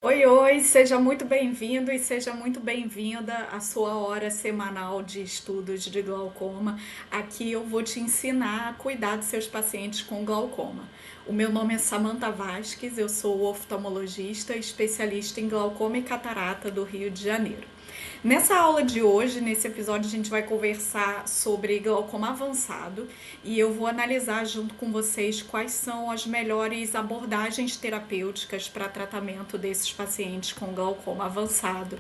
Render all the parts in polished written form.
Oi, oi, seja muito bem-vindo e seja muito bem-vinda à sua hora semanal de estudos de glaucoma. Aqui eu vou te ensinar a cuidar dos seus pacientes com glaucoma. O meu nome é Samantha Vasques, eu sou oftalmologista, especialista em glaucoma e catarata do Rio de Janeiro. Nessa aula de hoje, nesse episódio, a gente vai conversar sobre glaucoma avançado e eu vou analisar junto com vocês quais são as melhores abordagens terapêuticas para tratamento desses pacientes com glaucoma avançado.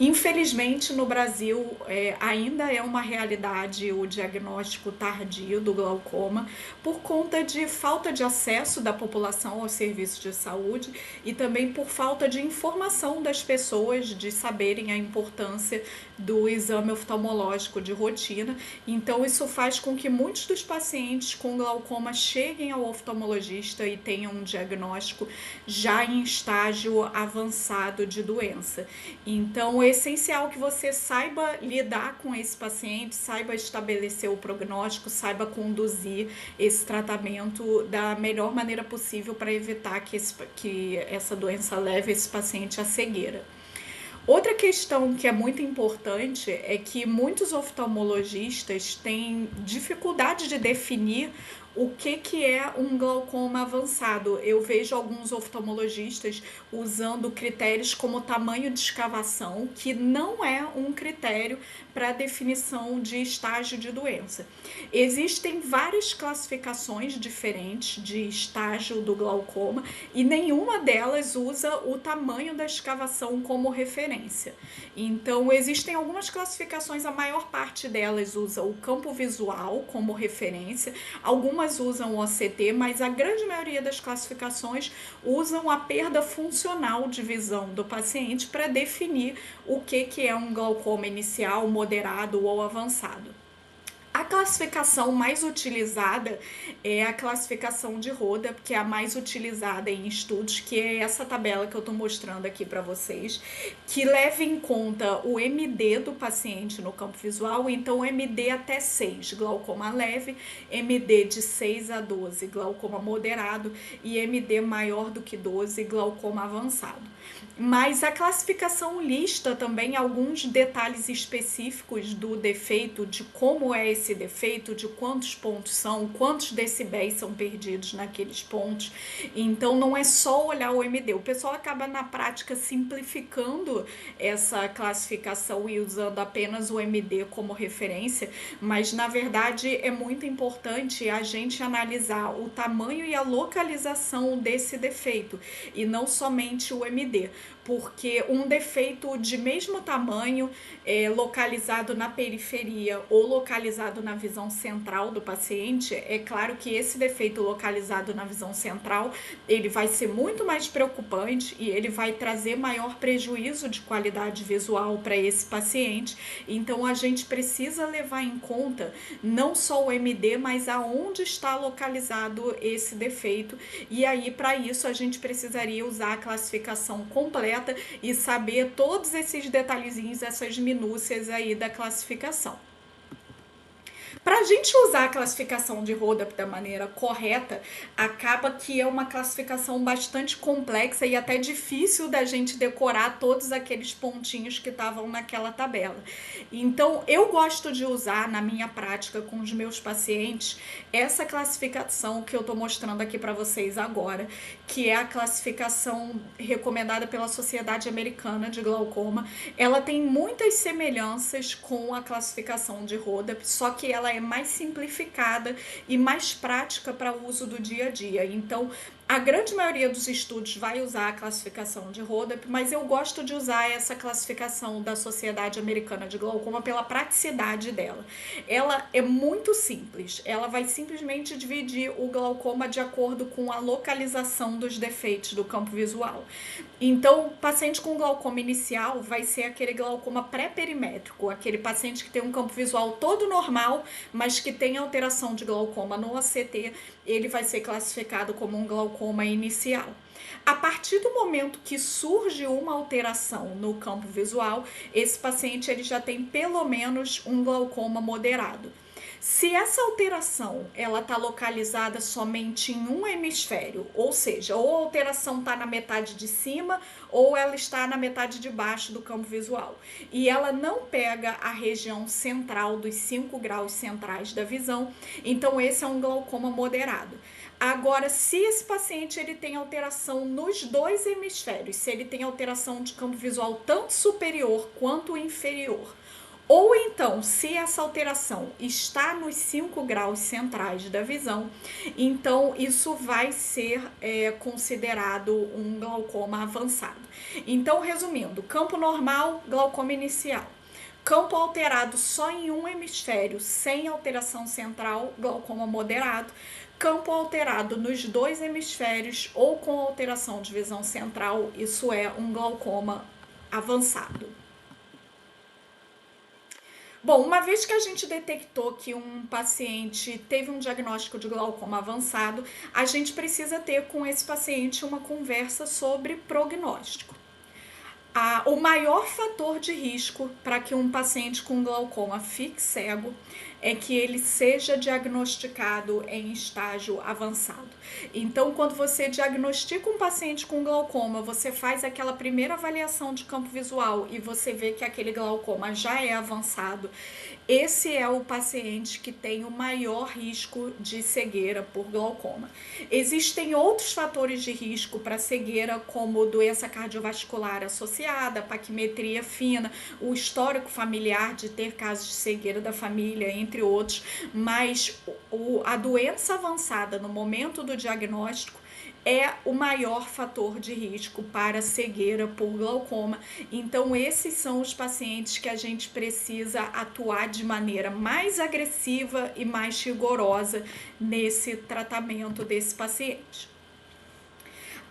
Infelizmente, no Brasil, ainda é uma realidade o diagnóstico tardio do glaucoma por conta de falta de acesso da população aos serviços de saúde e também por falta de informação das pessoas de saberem a importância do exame oftalmológico de rotina. Então, isso faz com que muitos dos pacientes com glaucoma cheguem ao oftalmologista e tenham um diagnóstico já em estágio avançado de doença. Então, é essencial que você saiba lidar com esse paciente, saiba estabelecer o prognóstico, saiba conduzir esse tratamento da melhor maneira possível para evitar que essa doença leve esse paciente à cegueira. Outra questão que é muito importante é que muitos oftalmologistas têm dificuldade de definir o que é um glaucoma avançado. Eu vejo alguns oftalmologistas usando critérios como tamanho de escavação, que não é um critério para definição de estágio de doença. Existem várias classificações diferentes de estágio do glaucoma e nenhuma delas usa o tamanho da escavação como referência. Então, existem algumas classificações, a maior parte delas usa o campo visual como referência, algumas usam o OCT, mas a grande maioria das classificações usam a perda funcional de visão do paciente para definir o que é um glaucoma inicial, moderado ou avançado. A classificação mais utilizada é a classificação de Roda, que é a mais utilizada em estudos, que é essa tabela que eu estou mostrando aqui para vocês, que leva em conta o MD do paciente no campo visual, então MD até 6, glaucoma leve, MD de 6 a 12, glaucoma moderado e MD maior do que 12, glaucoma avançado. Mas a classificação lista também alguns detalhes específicos do defeito, de como é esse defeito, de quantos pontos são, quantos decibéis são perdidos naqueles pontos. Então não é só olhar o MD. O pessoal acaba na prática simplificando essa classificação e usando apenas o MD como referência, mas na verdade é muito importante a gente analisar o tamanho e a localização desse defeito e não somente o MD, porque um defeito de mesmo tamanho, localizado na periferia ou localizado na visão central do paciente, é claro que esse defeito localizado na visão central, ele vai ser muito mais preocupante e ele vai trazer maior prejuízo de qualidade visual para esse paciente. Então a gente precisa levar em conta não só o MD, mas aonde está localizado esse defeito. E aí, para isso, a gente precisaria usar a classificação completa e saber todos esses detalhezinhos, essas minúcias aí da classificação. Para a gente usar a classificação de Roda da maneira correta, acaba que é uma classificação bastante complexa e até difícil da gente decorar todos aqueles pontinhos que estavam naquela tabela. Então, eu gosto de usar na minha prática com os meus pacientes essa classificação que eu estou mostrando aqui para vocês agora, que é a classificação recomendada pela Sociedade Americana de Glaucoma. Ela tem muitas semelhanças com a classificação de Roda, só que ela é mais simplificada e mais prática para o uso do dia a dia. Então, a grande maioria dos estudos vai usar a classificação de Roda, mas eu gosto de usar essa classificação da Sociedade Americana de Glaucoma pela praticidade dela. Ela é muito simples, ela vai simplesmente dividir o glaucoma de acordo com a localização dos defeitos do campo visual. Então, o paciente com glaucoma inicial vai ser aquele glaucoma pré-perimétrico, aquele paciente que tem um campo visual todo normal, mas que tem alteração de glaucoma no OCT, ele vai ser classificado como um glaucoma inicial. A partir do momento que surge uma alteração no campo visual, esse paciente ele já tem pelo menos um glaucoma moderado. Se essa alteração ela está localizada somente em um hemisfério, ou seja, ou a alteração está na metade de cima ou ela está na metade de baixo do campo visual, e ela não pega a região central dos 5 graus centrais da visão, então esse é um glaucoma moderado. Agora, se esse paciente ele tem alteração nos dois hemisférios, se ele tem alteração de campo visual tanto superior quanto inferior, ou então, se essa alteração está nos 5 graus centrais da visão, então isso vai ser considerado um glaucoma avançado. Então, resumindo, campo normal, glaucoma inicial. Campo alterado só em um hemisfério, sem alteração central, glaucoma moderado. Campo alterado nos dois hemisférios ou com alteração de visão central, isso é um glaucoma avançado. Bom, uma vez que a gente detectou que um paciente teve um diagnóstico de glaucoma avançado, a gente precisa ter com esse paciente uma conversa sobre prognóstico. O maior fator de risco para que um paciente com glaucoma fique cego é que ele seja diagnosticado em estágio avançado. Então, quando você diagnostica um paciente com glaucoma, você faz aquela primeira avaliação de campo visual e você vê que aquele glaucoma já é avançado. Esse é o paciente que tem o maior risco de cegueira por glaucoma. Existem outros fatores de risco para cegueira, como doença cardiovascular associada, paquimetria fina, o histórico familiar de ter casos de cegueira da família, entre outros, mas a doença avançada no momento do diagnóstico é o maior fator de risco para cegueira por glaucoma. Então, esses são os pacientes que a gente precisa atuar de maneira mais agressiva e mais rigorosa nesse tratamento desse paciente.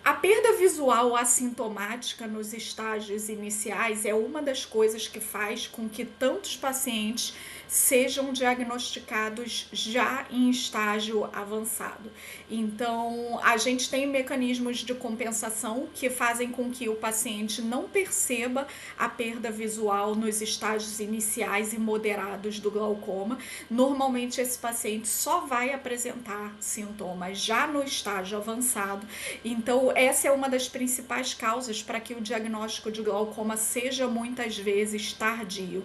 A perda visual assintomática nos estágios iniciais é uma das coisas que faz com que tantos pacientes sejam diagnosticados já em estágio avançado. Então, a gente tem mecanismos de compensação que fazem com que o paciente não perceba a perda visual nos estágios iniciais e moderados do glaucoma. Normalmente, esse paciente só vai apresentar sintomas já no estágio avançado. Então, essa é uma das principais causas para que o diagnóstico de glaucoma seja muitas vezes tardio.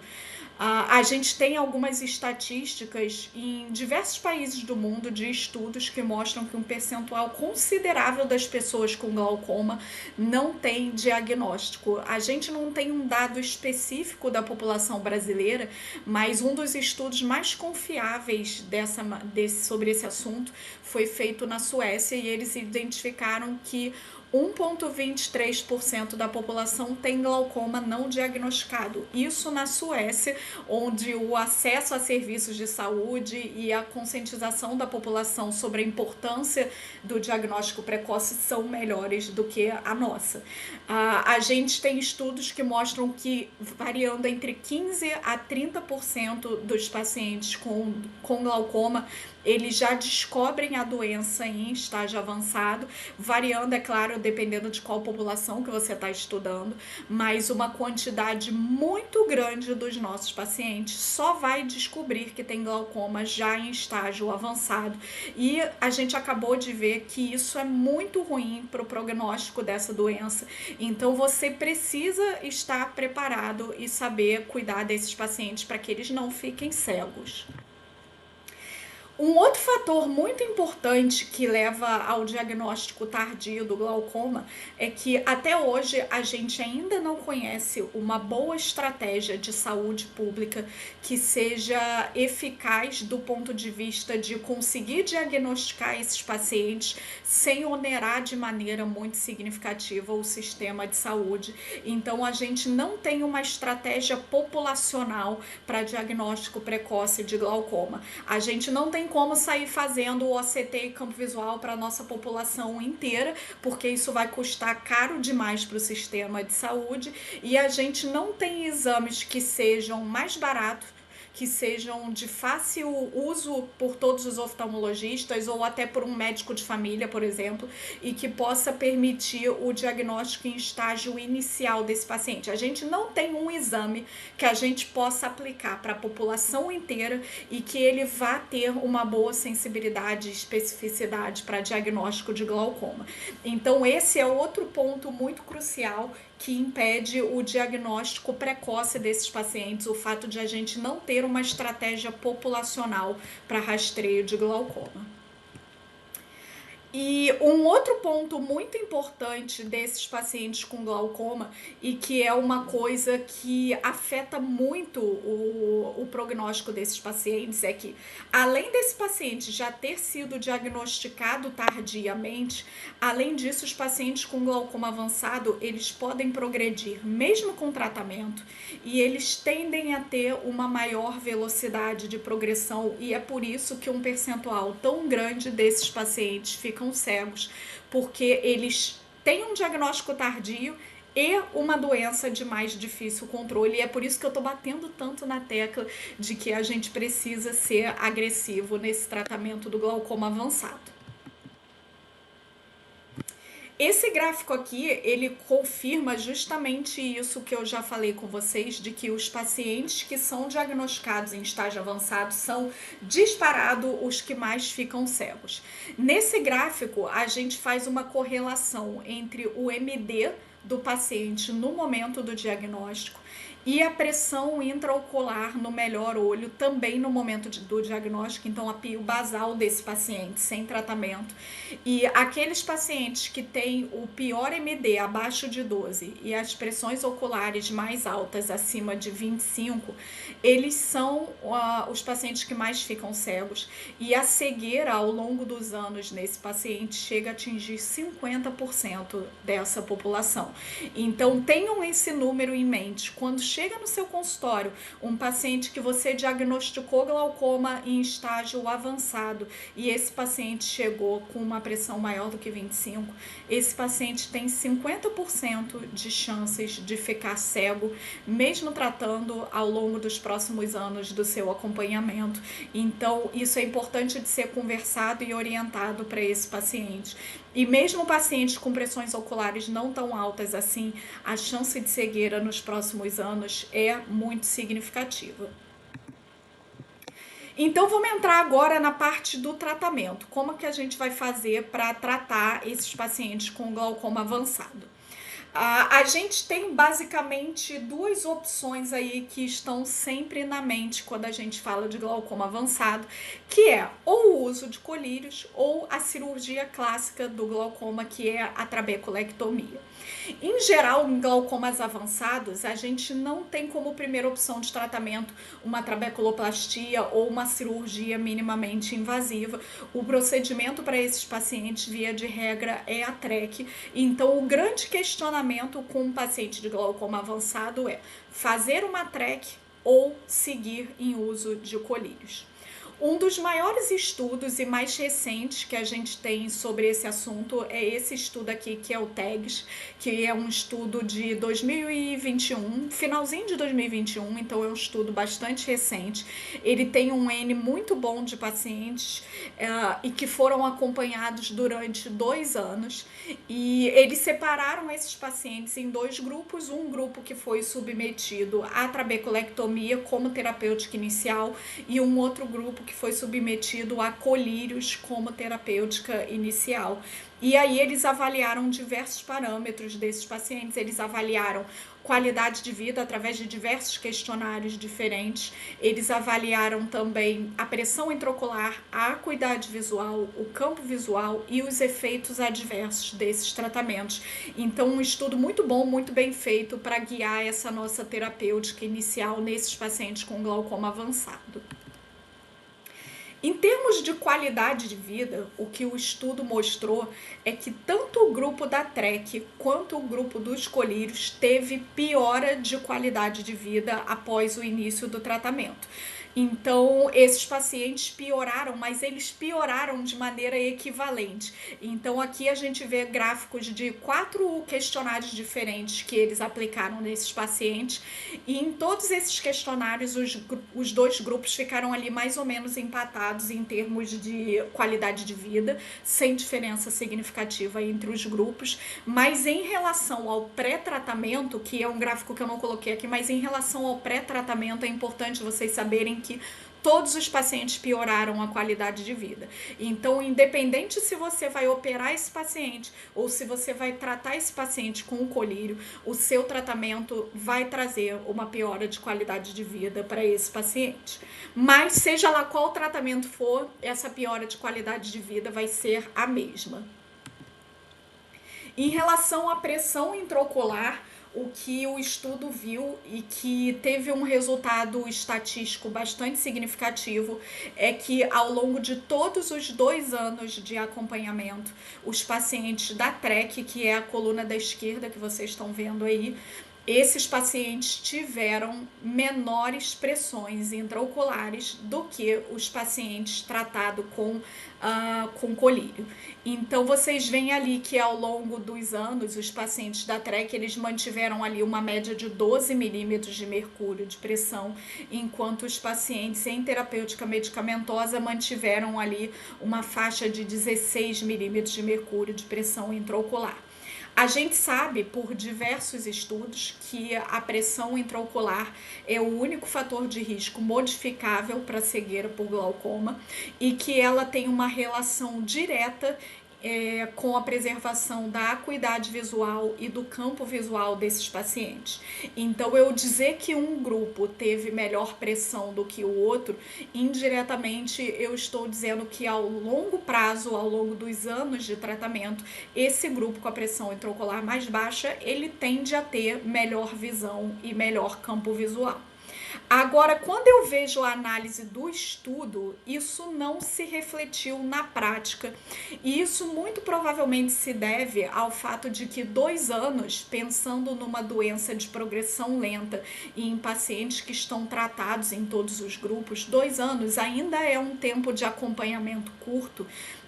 A gente tem algumas estatísticas em diversos países do mundo de estudos que mostram que um percentual considerável das pessoas com glaucoma não tem diagnóstico. A gente não tem um dado específico da população brasileira, mas um dos estudos mais confiáveis sobre esse assunto foi feito na Suécia e eles identificaram que 1,23% da população tem glaucoma não diagnosticado. Isso na Suécia, onde o acesso a serviços de saúde e a conscientização da população sobre a importância do diagnóstico precoce são melhores do que a nossa. A gente tem estudos que mostram que, variando entre 15% a 30% dos pacientes com glaucoma, eles já descobrem a doença em estágio avançado, variando, é claro, dependendo de qual população que você está estudando, mas uma quantidade muito grande dos nossos pacientes só vai descobrir que tem glaucoma já em estágio avançado. E a gente acabou de ver que isso é muito ruim para o prognóstico dessa doença. Então, você precisa estar preparado e saber cuidar desses pacientes para que eles não fiquem cegos. Um outro fator muito importante que leva ao diagnóstico tardio do glaucoma é que até hoje a gente ainda não conhece uma boa estratégia de saúde pública que seja eficaz do ponto de vista de conseguir diagnosticar esses pacientes sem onerar de maneira muito significativa o sistema de saúde. Então, a gente não tem uma estratégia populacional para diagnóstico precoce de glaucoma. A gente não tem como sair fazendo o OCT e campo visual para a nossa população inteira, porque isso vai custar caro demais para o sistema de saúde, e a gente não tem exames que sejam mais baratos, que sejam de fácil uso por todos os oftalmologistas ou até por um médico de família, por exemplo, e que possa permitir o diagnóstico em estágio inicial desse paciente. A gente não tem um exame que a gente possa aplicar para a população inteira e que ele vá ter uma boa sensibilidade e especificidade para diagnóstico de glaucoma. Então, esse é outro ponto muito crucial que impede o diagnóstico precoce desses pacientes, o fato de a gente não ter uma estratégia populacional para rastreio de glaucoma. E um outro ponto muito importante desses pacientes com glaucoma, e que é uma coisa que afeta muito o prognóstico desses pacientes, é que, além desse paciente já ter sido diagnosticado tardiamente, além disso, os pacientes com glaucoma avançado, eles podem progredir mesmo com tratamento, e eles tendem a ter uma maior velocidade de progressão, e é por isso que um percentual tão grande desses pacientes ficam cegos, porque eles têm um diagnóstico tardio e uma doença de mais difícil controle, e é por isso que eu tô batendo tanto na tecla de que a gente precisa ser agressivo nesse tratamento do glaucoma avançado. Esse gráfico aqui, ele confirma justamente isso que eu já falei com vocês, de que os pacientes que são diagnosticados em estágio avançado são disparado os que mais ficam cegos. Nesse gráfico, a gente faz uma correlação entre o MD do paciente no momento do diagnóstico e a pressão intraocular no melhor olho também no momento do diagnóstico, então a pio basal desse paciente sem tratamento. E aqueles pacientes que têm o pior MD abaixo de 12 e as pressões oculares mais altas acima de 25, eles são os pacientes que mais ficam cegos, e a cegueira ao longo dos anos nesse paciente chega a atingir 50% dessa população. Então tenham esse número em mente quando chega no seu consultório um paciente que você diagnosticou glaucoma em estágio avançado e esse paciente chegou com uma pressão maior do que 25, esse paciente tem 50% de chances de ficar cego, mesmo tratando ao longo dos próximos anos do seu acompanhamento. Então, isso é importante de ser conversado e orientado para esse paciente. E mesmo pacientes com pressões oculares não tão altas assim, a chance de cegueira nos próximos anos é muito significativa. Então vamos entrar agora na parte do tratamento. Como que a gente vai fazer para tratar esses pacientes com glaucoma avançado? A gente tem basicamente duas opções aí que estão sempre na mente quando a gente fala de glaucoma avançado, que é ou o uso de colírios ou a cirurgia clássica do glaucoma, que é a trabeculectomia. Em geral, em glaucomas avançados, a gente não tem como primeira opção de tratamento uma trabeculoplastia ou uma cirurgia minimamente invasiva. O procedimento para esses pacientes, via de regra, é a TREC. Então, o grande questionamento com um paciente de glaucoma avançado é fazer uma TREC ou seguir em uso de colírios. Um dos maiores estudos e mais recentes que a gente tem sobre esse assunto é esse estudo aqui, que é o TEGS, que é um estudo de 2021, finalzinho de 2021, então é um estudo bastante recente. Ele tem um N muito bom de pacientes e que foram acompanhados durante 2 anos, e eles separaram esses pacientes em 2 grupos, um grupo que foi submetido à trabeculectomia como terapêutica inicial e um outro grupo que foi submetido a colírios como terapêutica inicial. E aí eles avaliaram diversos parâmetros desses pacientes, eles avaliaram qualidade de vida através de diversos questionários diferentes, eles avaliaram também a pressão intraocular, a acuidade visual, o campo visual e os efeitos adversos desses tratamentos. Então, um estudo muito bom, muito bem feito para guiar essa nossa terapêutica inicial nesses pacientes com glaucoma avançado. Em termos de qualidade de vida, o que o estudo mostrou é que tanto o grupo da TREC quanto o grupo dos colírios teve piora de qualidade de vida após o início do tratamento. Então, esses pacientes pioraram, mas eles pioraram de maneira equivalente. Então, aqui a gente vê gráficos de 4 questionários diferentes que eles aplicaram nesses pacientes, e em todos esses questionários, os dois grupos ficaram ali mais ou menos empatados em termos de qualidade de vida, sem diferença significativa entre os grupos, mas em relação ao pré-tratamento, que é um gráfico que eu não coloquei aqui, mas em relação ao pré-tratamento é importante vocês saberem que todos os pacientes pioraram a qualidade de vida. Então, independente se você vai operar esse paciente ou se você vai tratar esse paciente com o colírio, o seu tratamento vai trazer uma piora de qualidade de vida para esse paciente. Mas, seja lá qual tratamento for, essa piora de qualidade de vida vai ser a mesma. Em relação à pressão intraocular, o que o estudo viu e que teve um resultado estatístico bastante significativo é que ao longo de todos os 2 anos de acompanhamento, os pacientes da TREC, que é a coluna da esquerda que vocês estão vendo aí, esses pacientes tiveram menores pressões intraoculares do que os pacientes tratados com colírio. Então, vocês veem ali que ao longo dos anos, os pacientes da TREC, eles mantiveram ali uma média de 12 milímetros de mercúrio de pressão, enquanto os pacientes em terapêutica medicamentosa mantiveram ali uma faixa de 16 milímetros de mercúrio de pressão intraocular. A gente sabe por diversos estudos que a pressão intraocular é o único fator de risco modificável para cegueira por glaucoma e que ela tem uma relação direta com a preservação da acuidade visual e do campo visual desses pacientes. Então, eu dizer que um grupo teve melhor pressão do que o outro, indiretamente eu estou dizendo que ao longo prazo, ao longo dos anos de tratamento, esse grupo com a pressão intraocular mais baixa, ele tende a ter melhor visão e melhor campo visual. Agora, quando eu vejo a análise do estudo, isso não se refletiu na prática. E isso muito provavelmente se deve ao fato de que 2 anos, pensando numa doença de progressão lenta e em pacientes que estão tratados em todos os grupos, 2 anos ainda é um tempo de acompanhamento curto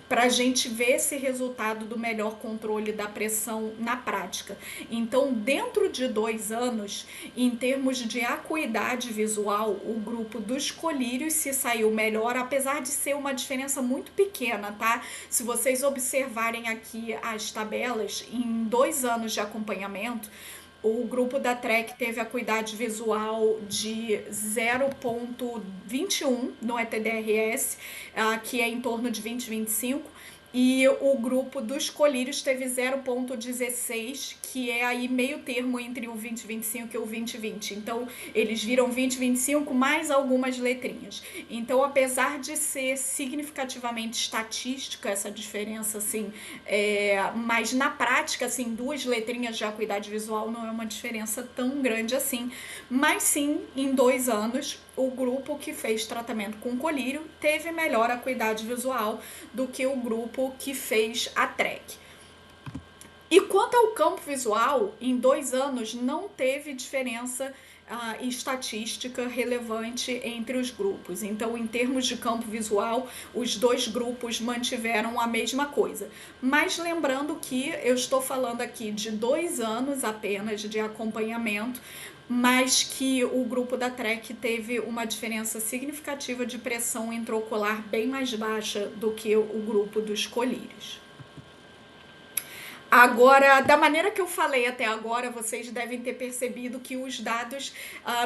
para a gente ver esse resultado do melhor controle da pressão na prática. Então, dentro de 2 anos, em termos de acuidade visual, o grupo dos colírios se saiu melhor, apesar de ser uma diferença muito pequena, tá? Se vocês observarem aqui as tabelas, em 2 anos de acompanhamento, o grupo da TREC teve acuidade visual de 0,21 no ETDRS, que é em torno de 20-25, e o grupo dos colírios teve 0,16, que é aí meio termo entre o 20-25 e o 20-20. Então, eles viram 20-25 mais algumas letrinhas. Então, apesar de ser significativamente estatística essa diferença, assim, mas na prática, assim, 2 letrinhas de acuidade visual não é uma diferença tão grande assim. Mas sim, em 2 anos, o grupo que fez tratamento com colírio teve melhor acuidade visual do que o grupo que fez a TREC. E quanto ao campo visual, em 2 anos não teve diferença estatística relevante entre os grupos. Então, em termos de campo visual, os 2 grupos mantiveram a mesma coisa. Mas lembrando que eu estou falando aqui de 2 anos apenas de acompanhamento, mas que o grupo da TREC teve uma diferença significativa de pressão intraocular bem mais baixa do que o grupo dos colírios. Agora, da maneira que eu falei até agora, vocês devem ter percebido que os dados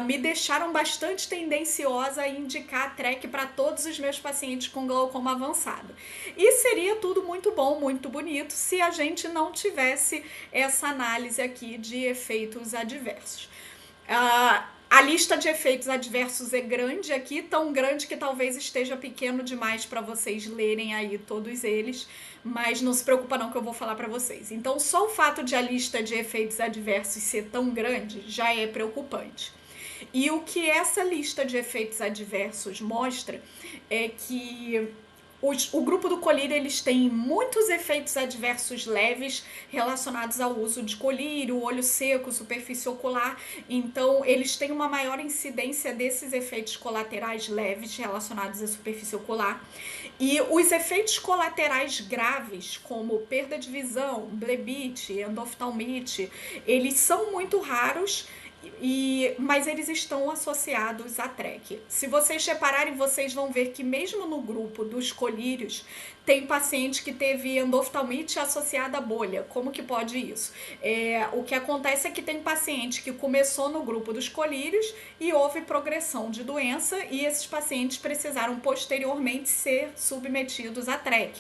me deixaram bastante tendenciosa a indicar a TREC para todos os meus pacientes com glaucoma avançado. E seria tudo muito bom, muito bonito, se a gente não tivesse essa análise aqui de efeitos adversos. A lista de efeitos adversos é grande aqui, tão grande que talvez esteja pequeno demais para vocês lerem aí todos eles, mas não se preocupa não que eu vou falar para vocês. Então, só o fato de a lista de efeitos adversos ser tão grande já é preocupante. E o que essa lista de efeitos adversos mostra é que O grupo do colírio, eles têm muitos efeitos adversos leves relacionados ao uso de colírio, olho seco, superfície ocular. Então, eles têm uma maior incidência desses efeitos colaterais leves relacionados à superfície ocular. E os efeitos colaterais graves, como perda de visão, blebite, endoftalmite, eles são muito raros, mas eles estão associados à TREC. Se vocês repararem, vocês vão ver que mesmo no grupo dos colírios, tem paciente que teve endoftalmite associada à bolha. Como que pode isso? O que acontece é que tem paciente que começou no grupo dos colírios e houve progressão de doença e esses pacientes precisaram posteriormente ser submetidos à TREC.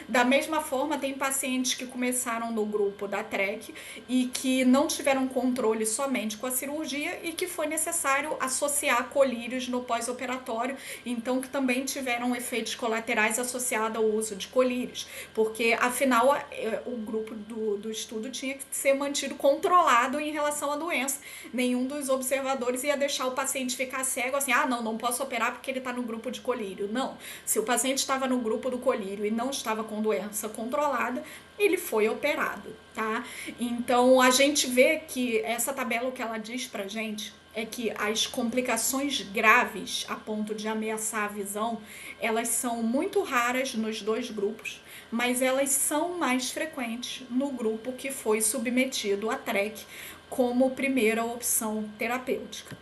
Da mesma forma, tem pacientes que começaram no grupo da TREC e que não tiveram controle somente com a cirurgia e que foi necessário associar colírios no pós-operatório, então que também tiveram efeitos colaterais associados ao uso de colírios, porque afinal o grupo do estudo tinha que ser mantido controlado em relação à doença. Nenhum dos observadores ia deixar o paciente ficar cego assim, não posso operar porque ele está no grupo de colírio. Não, se o paciente estava no grupo do colírio e não estava com doença controlada, ele foi operado, tá? Então a gente vê que essa tabela, o que ela diz pra gente é que as complicações graves a ponto de ameaçar a visão, elas são muito raras nos dois grupos, mas elas são mais frequentes no grupo que foi submetido à TREC como primeira opção terapêutica.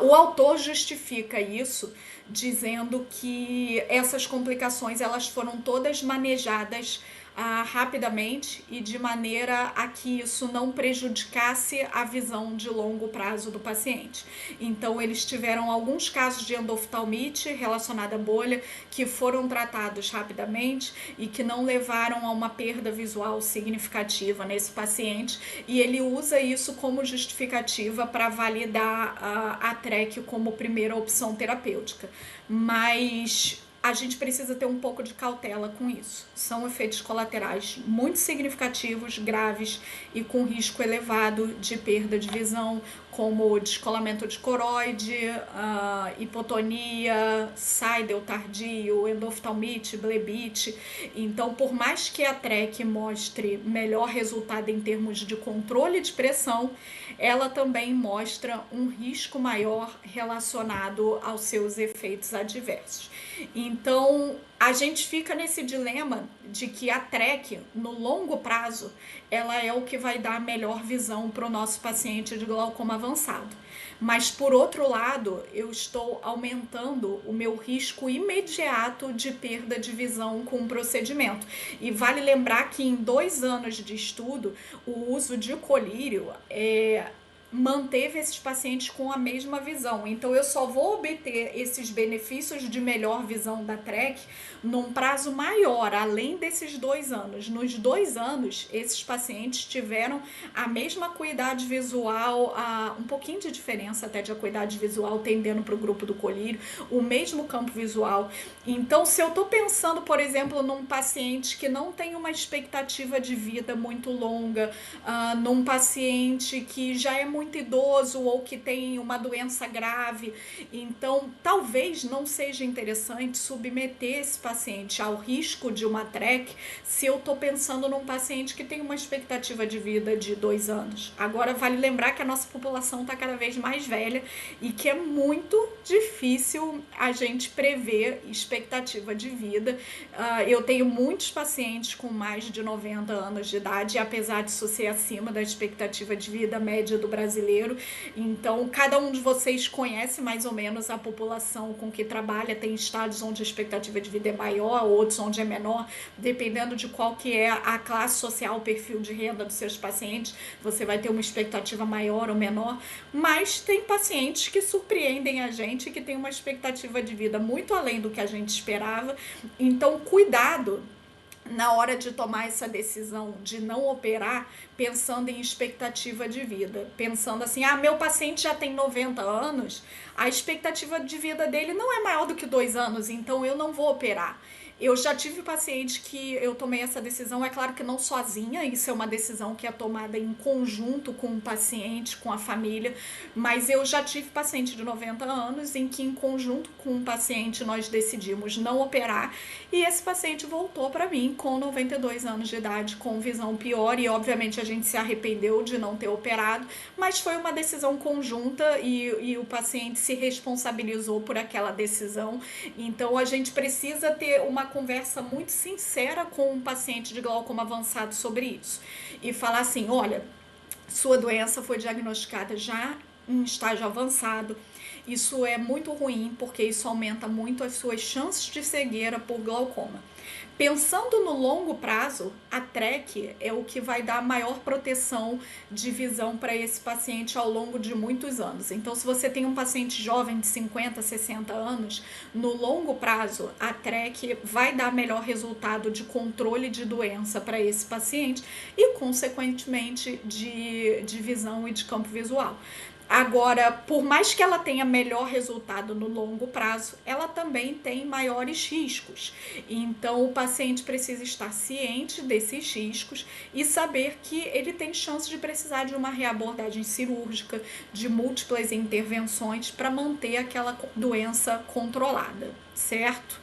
O autor justifica isso dizendo que essas complicações elas foram todas manejadas rapidamente e de maneira a que isso não prejudicasse a visão de longo prazo do paciente. Então, eles tiveram alguns casos de endoftalmite relacionada à bolha que foram tratados rapidamente e que não levaram a uma perda visual significativa nesse paciente, e ele usa isso como justificativa para validar a TREC como primeira opção terapêutica. Mas a gente precisa ter um pouco de cautela com isso. São efeitos colaterais muito significativos, graves e com risco elevado de perda de visão, como descolamento de coroide, hipotonia, Seidel tardio, endoftalmite, blebite. Então, por mais que a TREC mostre melhor resultado em termos de controle de pressão, ela também mostra um risco maior relacionado aos seus efeitos adversos. Então, a gente fica nesse dilema de que a TREC, no longo prazo, ela é o que vai dar a melhor visão para o nosso paciente de glaucoma avançado. Mas, por outro lado, eu estou aumentando o meu risco imediato de perda de visão com o procedimento. E vale lembrar que em 2 anos de estudo, o uso de colírio manteve esses pacientes com a mesma visão. Então, eu só vou obter esses benefícios de melhor visão da TREC num prazo maior, além desses 2 anos. Nos 2 anos, esses pacientes tiveram a mesma acuidade visual, um pouquinho de diferença até de acuidade visual, tendendo para o grupo do colírio, o mesmo campo visual. Então, se eu estou pensando, por exemplo, num paciente que não tem uma expectativa de vida muito longa, num paciente que já é muito idoso ou que tem uma doença grave, então talvez não seja interessante submeter esse paciente ao risco de uma TREC se eu estou pensando num paciente que tem uma expectativa de vida de 2 anos. Agora, vale lembrar que a nossa população está cada vez mais velha e que é muito difícil a gente prever expectativa de vida. Eu tenho muitos pacientes com mais de 90 anos de idade, apesar disso ser acima da expectativa de vida média do brasileiro. Então, cada um de vocês conhece mais ou menos a população com que trabalha. Tem estados onde a expectativa de vida é maior, outros onde é menor, dependendo de qual que é a classe social, o perfil de renda dos seus pacientes, você vai ter uma expectativa maior ou menor, mas tem pacientes que surpreendem a gente, que tem uma expectativa de vida muito além do que a gente esperava. Então, cuidado na hora de tomar essa decisão de não operar, pensando em expectativa de vida, pensando assim, meu paciente já tem 90 anos, a expectativa de vida dele não é maior do que 2 anos, então eu não vou operar. Eu já tive paciente que eu tomei essa decisão, é claro que não sozinha, isso é uma decisão que é tomada em conjunto com o paciente, com a família, mas eu já tive paciente de 90 anos em que, em conjunto com o paciente, nós decidimos não operar e esse paciente voltou para mim com 92 anos de idade, com visão pior e, obviamente, a gente se arrependeu de não ter operado, mas foi uma decisão conjunta e o paciente se responsabilizou por aquela decisão. Então, a gente precisa ter uma conversa muito sincera com um paciente de glaucoma avançado sobre isso e falar assim: olha, sua doença foi diagnosticada já em estágio avançado. Isso é muito ruim porque isso aumenta muito as suas chances de cegueira por glaucoma. Pensando no longo prazo, a TREC é o que vai dar maior proteção de visão para esse paciente ao longo de muitos anos. Então, se você tem um paciente jovem de 50, 60 anos, no longo prazo, a TREC vai dar melhor resultado de controle de doença para esse paciente e, consequentemente, de visão e de campo visual. Agora, por mais que ela tenha melhor resultado no longo prazo, ela também tem maiores riscos. Então, o paciente precisa estar ciente desses riscos e saber que ele tem chance de precisar de uma reabordagem cirúrgica, de múltiplas intervenções para manter aquela doença controlada, certo?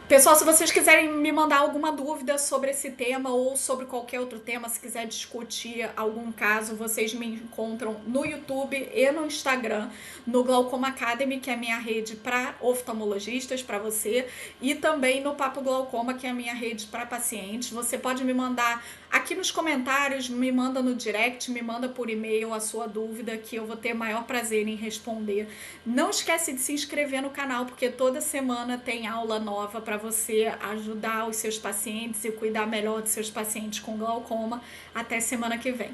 Pessoal, se vocês quiserem me mandar alguma dúvida sobre esse tema ou sobre qualquer outro tema, se quiser discutir algum caso, vocês me encontram no YouTube e no Instagram, no Glaucoma Academy, que é a minha rede para oftalmologistas, para você, e também no Papo Glaucoma, que é a minha rede para pacientes. Você pode me mandar aqui nos comentários, me manda no direct, me manda por e-mail a sua dúvida, que eu vou ter maior prazer em responder. Não esquece de se inscrever no canal, porque toda semana tem aula nova para você ajudar os seus pacientes e cuidar melhor dos seus pacientes com glaucoma. Até semana que vem.